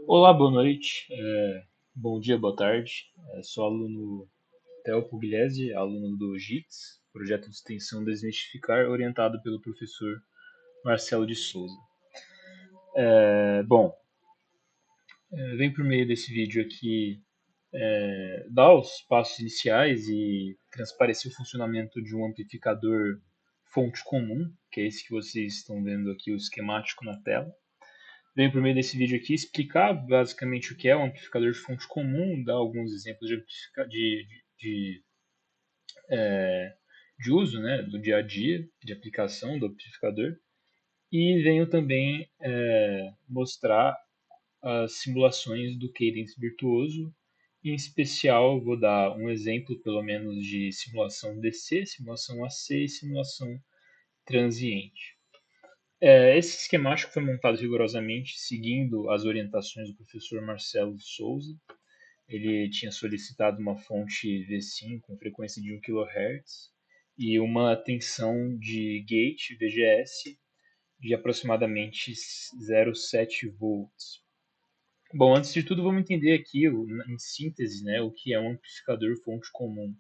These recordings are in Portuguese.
Olá, boa noite, bom dia, boa tarde. Sou aluno Theo Pugliese, aluno do JITS, Projeto de Extensão Desmistificar, orientado pelo professor Marcelo de Souza. Bom, vem por meio desse vídeo aqui dar os passos iniciais e transparecer o funcionamento de um amplificador fonte comum, que é esse que vocês estão vendo aqui, o esquemático na tela. Venho por meio desse vídeo aqui explicar basicamente o que é um amplificador de fonte comum, dar alguns exemplos de uso, né, do dia a dia, de aplicação do amplificador, e venho também mostrar as simulações do Cadence Virtuoso. Em especial, vou dar um exemplo, pelo menos, de simulação DC, simulação AC e simulação transiente. Esse esquemático foi montado rigorosamente seguindo as orientações do professor Marcelo de Souza. Ele tinha solicitado uma fonte V5 com frequência de 1 kHz e uma tensão de gate VGS de aproximadamente 0,7 volts. Bom, antes de tudo, vamos entender aqui, em síntese, né, o que é um amplificador fonte comum.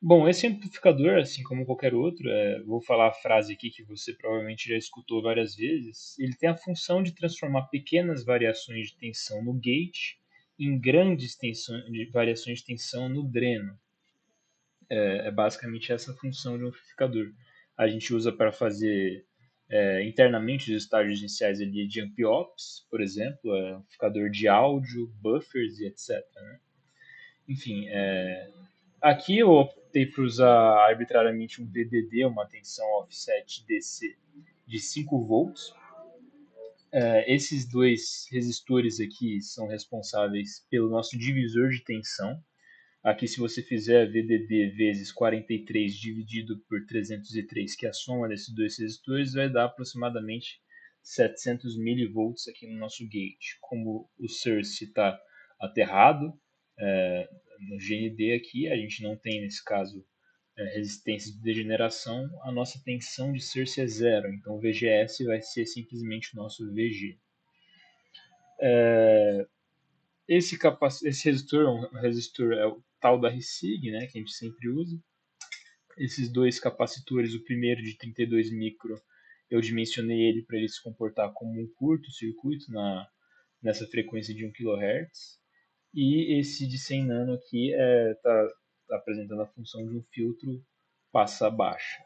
Bom, esse amplificador, assim como qualquer outro, vou falar a frase aqui que você provavelmente já escutou várias vezes, ele tem a função de transformar pequenas variações de tensão no gate em grandes variações de tensão no dreno. É basicamente essa a função de um amplificador. A gente usa para fazer internamente os estágios iniciais ali de amp-ops, por exemplo, amplificador de áudio, buffers e etc. Né? Enfim, aqui eu optei por usar arbitrariamente um VDD, uma tensão offset DC de 5 volts. Esses dois resistores aqui são responsáveis pelo nosso divisor de tensão. Aqui, se você fizer VDD vezes 43 dividido por 303, que é a soma desses dois resistores, vai dar aproximadamente 700 milivolts aqui no nosso gate. Como o source está aterrado, no GND aqui, a gente não tem, nesse caso, resistência de degeneração, a nossa tensão de source é zero, então o VGS vai ser simplesmente o nosso VG. Esse resistor é o tal da RSIG, né, que a gente sempre usa. Esses dois capacitores, o primeiro de 32 micro, eu dimensionei ele para ele se comportar como um curto-circuito nessa frequência de 1 kHz. E esse de 100 nano aqui está apresentando a função de um filtro passa baixa.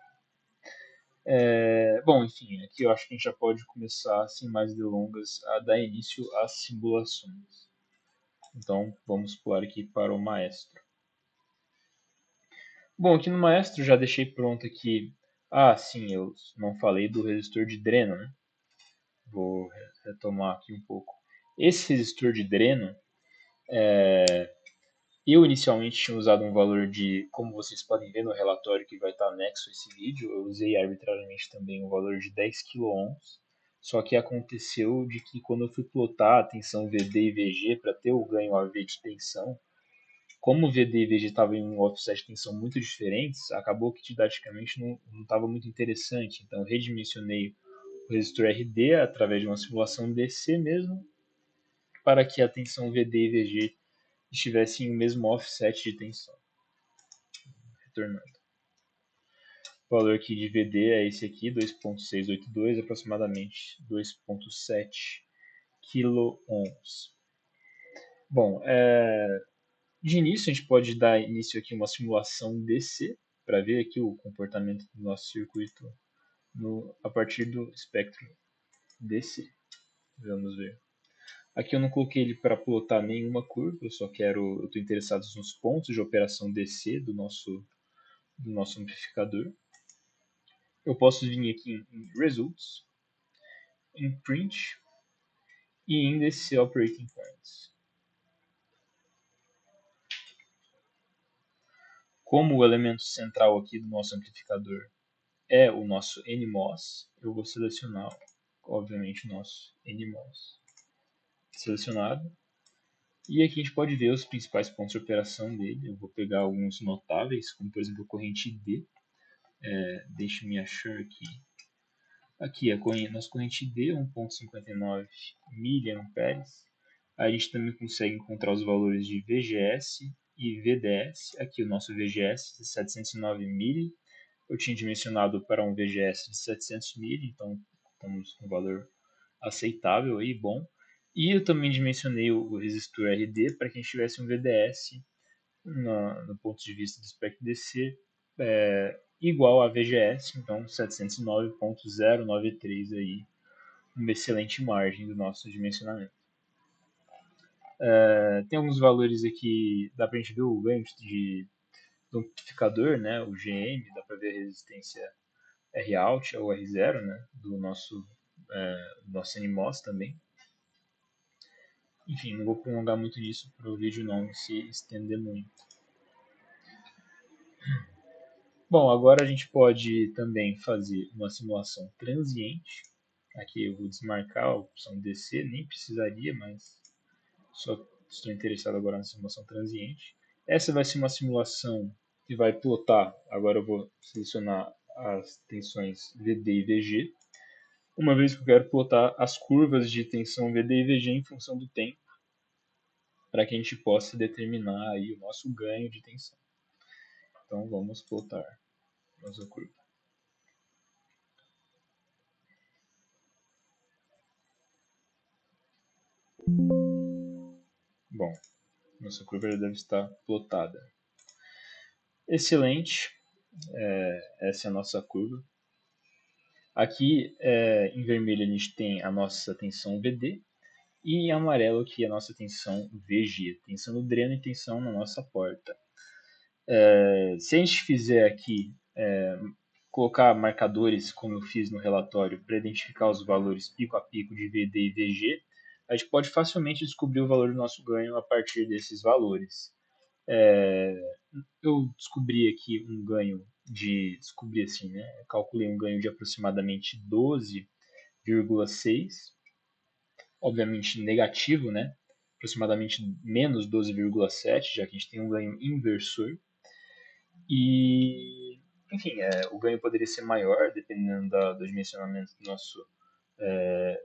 Bom, enfim, aqui eu acho que a gente já pode começar, sem mais delongas, a dar início às simulações. Então, vamos pular aqui para o Maestro. Bom, aqui no Maestro já deixei pronto aqui. Ah, sim, eu não falei do resistor de dreno, né? Vou retomar aqui um pouco. Esse resistor de dreno, eu inicialmente tinha usado um valor de, como vocês podem ver no relatório que vai estar anexo a esse vídeo, eu usei arbitrariamente também um valor de 10 kΩ. Só que aconteceu de que quando eu fui plotar a tensão VD e VG para ter o ganho AV de tensão, como o VD e VG estavam em um offset de tensão muito diferentes, acabou que didaticamente não estava muito interessante. Então eu redimensionei o resistor RD através de uma simulação DC mesmo, para que a tensão VD e VG estivessem em o mesmo offset de tensão. Retornando. O valor aqui de VD é esse aqui, 2.682, aproximadamente 2.7 kΩ. Bom, de início a gente pode dar início aqui a uma simulação DC, para ver aqui o comportamento do nosso circuito a partir do espectro DC. Vamos ver. Aqui eu não coloquei ele para plotar nenhuma curva, eu estou interessado nos pontos de operação DC do nosso amplificador. Eu posso vir aqui em Results, em Print e em DC Operating Points. Como o elemento central aqui do nosso amplificador é o nosso NMOS, eu vou selecionar, obviamente, o nosso NMOS selecionado. E aqui a gente pode ver os principais pontos de operação dele. Eu vou pegar alguns notáveis, como por exemplo a corrente D. Deixa-me achar aqui. Aqui a nossa corrente D, 1.59 mA. A gente também consegue encontrar os valores de VGS e VDS. Aqui o nosso VGS, 709 mili. Eu tinha dimensionado para um VGS de 700 mili, então estamos com um valor aceitável e bom. E eu também dimensionei o resistor RD para que a gente tivesse um VDS no ponto de vista do espectro DC igual a VGS, então 709.093 aí, uma excelente margem do nosso dimensionamento. Tem alguns valores aqui, dá para a gente ver o ganho do amplificador, né, o GM, dá para ver a resistência Rout ou R0, né, do nosso NMOS também. Enfim, não vou prolongar muito nisso para o vídeo não se estender muito. Bom, agora a gente pode também fazer uma simulação transiente. Aqui eu vou desmarcar a opção DC, nem precisaria, mas só estou interessado agora na simulação transiente. Essa vai ser uma simulação que vai plotar, agora eu vou selecionar as tensões VD e VG, uma vez que eu quero plotar as curvas de tensão VD e VG em função do tempo, para que a gente possa determinar aí o nosso ganho de tensão. Então vamos plotar nossa curva. Bom, nossa curva já deve estar plotada. Excelente, essa é a nossa curva. Aqui em vermelho a gente tem a nossa tensão VD e em amarelo aqui a nossa tensão VG, tensão no dreno e tensão na nossa porta. Se a gente fizer aqui, colocar marcadores, como eu fiz no relatório, para identificar os valores pico a pico de VD e VG, a gente pode facilmente descobrir o valor do nosso ganho a partir desses valores. Eu descobri aqui um ganho calculei um ganho de aproximadamente 12,6, obviamente negativo, né? Aproximadamente menos 12,7, já que a gente tem um ganho inversor. E, enfim, o ganho poderia ser maior, dependendo do dimensionamento do nosso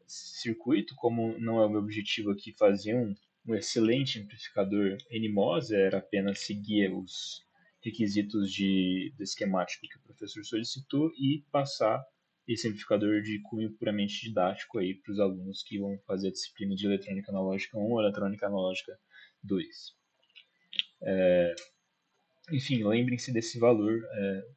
circuito. Como não é o meu objetivo aqui fazer um excelente amplificador NMOS, era apenas seguir os requisitos do esquemático que o professor solicitou e passar esse amplificador de cunho puramente didático aí para os alunos que vão fazer a disciplina de eletrônica analógica 1 ou eletrônica analógica 2. Enfim, lembrem-se desse valor,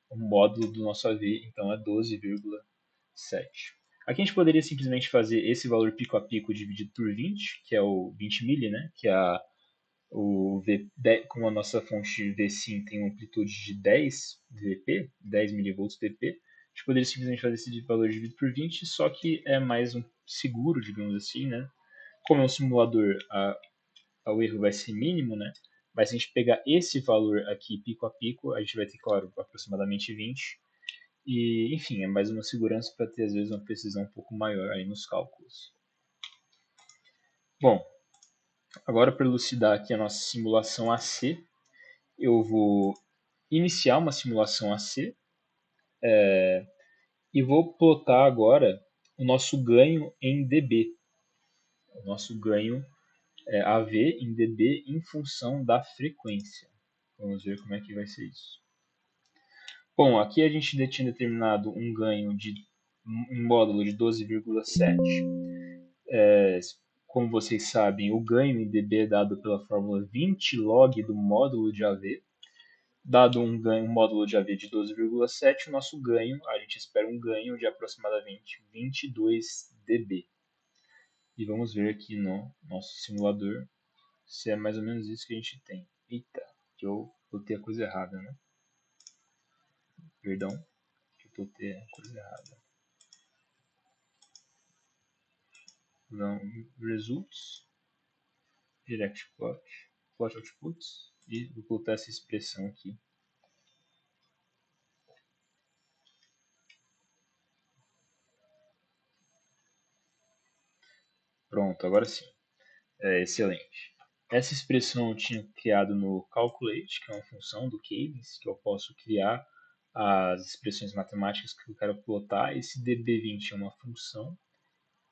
o módulo do nosso AV, então é 12,7. Aqui a gente poderia simplesmente fazer esse valor pico a pico dividido por 20, que é o 20 mili, né? Que é como a nossa fonte VSIM tem uma amplitude de 10 VP, 10 mV dp, a gente poderia simplesmente fazer esse valor dividido por 20, só que é mais seguro, digamos assim, né? Como é um simulador, o erro vai ser mínimo, né? Mas se a gente pegar esse valor aqui pico a pico, a gente vai ter, claro, aproximadamente 20. E, enfim, é mais uma segurança para ter, às vezes, uma precisão um pouco maior aí nos cálculos. Bom, agora para elucidar aqui a nossa simulação AC, eu vou iniciar uma simulação AC e vou plotar agora o nosso ganho em dB. O nosso ganho AV em dB em função da frequência. Vamos ver como é que vai ser isso. Bom, aqui a gente tinha determinado um ganho de um módulo de 12,7. Como vocês sabem, o ganho em dB é dado pela fórmula 20 log do módulo de AV. Dado um módulo de AV de 12,7, o nosso ganho, a gente espera um ganho de aproximadamente 22 dB. E vamos ver aqui no nosso simulador se é mais ou menos isso que a gente tem. Eita, que eu botei a coisa errada, né? Perdão, que eu botei a coisa errada. Não, results, direct plot, plot outputs, e vou botar essa expressão aqui. Pronto, agora sim. Excelente. Essa expressão eu tinha criado no Calculate, que é uma função do Cadence, que eu posso criar as expressões matemáticas que eu quero plotar. Esse dB20 é uma função,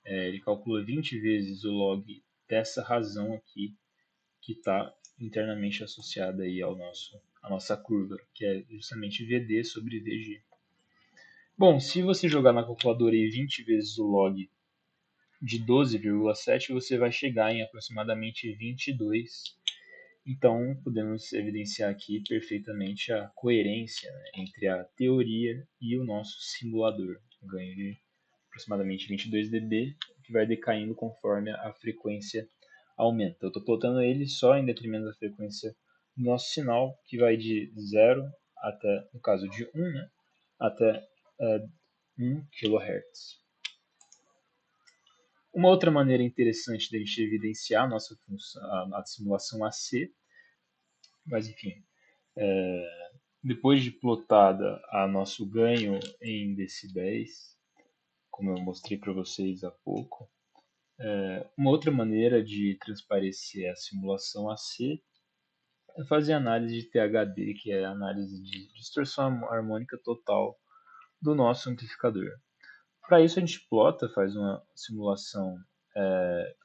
ele calcula 20 vezes o log dessa razão aqui que está internamente associada aí à nossa curva, que é justamente VD sobre VG. Bom, se você jogar na calculadora aí 20 vezes o log de 12,7, você vai chegar em aproximadamente 22. Então, podemos evidenciar aqui perfeitamente a coerência, né, entre a teoria e o nosso simulador. Um ganho de aproximadamente 22 dB, que vai decaindo conforme a frequência aumenta. Eu estou plotando ele só em detrimento da frequência do nosso sinal, que vai de 0 até, no caso de 1, né, até 1 kHz. Uma outra maneira interessante de a gente evidenciar a nossa função, a simulação AC, mas enfim, depois de plotada a nosso ganho em decibéis, como eu mostrei para vocês há pouco, uma outra maneira de transparecer a simulação AC é fazer análise de THD, que é a análise de distorção harmônica total do nosso amplificador. Para isso a gente plota, faz uma simulação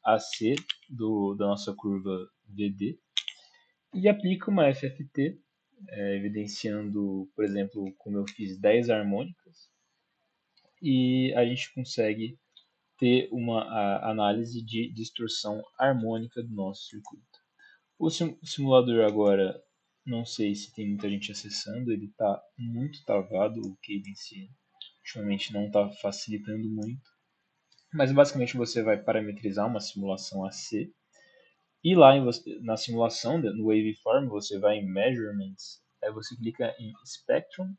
AC da nossa curva VD e aplica uma FFT, evidenciando, por exemplo, como eu fiz 10 harmônicas, e a gente consegue ter uma análise de distorção harmônica do nosso circuito. O simulador agora, não sei se tem muita gente acessando, ele está muito travado, o Cadence ultimamente não está facilitando muito, mas basicamente você vai parametrizar uma simulação AC, e lá na simulação, no waveform, você vai em Measurements, aí você clica em Spectrum,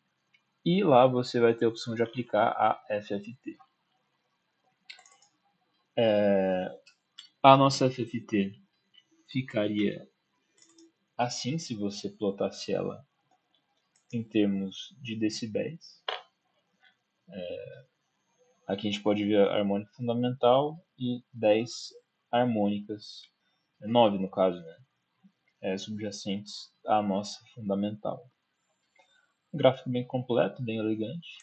e lá você vai ter a opção de aplicar a FFT. A nossa FFT ficaria assim se você plotasse ela em termos de decibéis. Aqui a gente pode ver a harmônica fundamental e 10 harmônicas, 9 no caso, né, subjacentes à nossa fundamental. Um gráfico bem completo, bem elegante.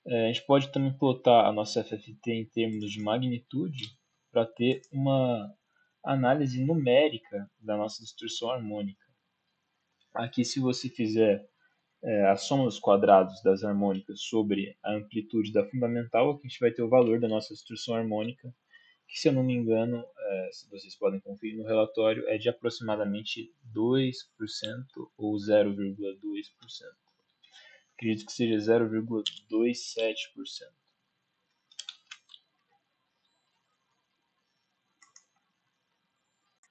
A gente pode também plotar a nossa FFT em termos de magnitude para ter uma análise numérica da nossa distorção harmônica. Aqui, se você fizer a soma dos quadrados das harmônicas sobre a amplitude da fundamental, aqui a gente vai ter o valor da nossa distorção harmônica, que, se eu não me engano, se vocês podem conferir no relatório, é de aproximadamente 2% ou 0,2%. Acredito que seja 0,27%.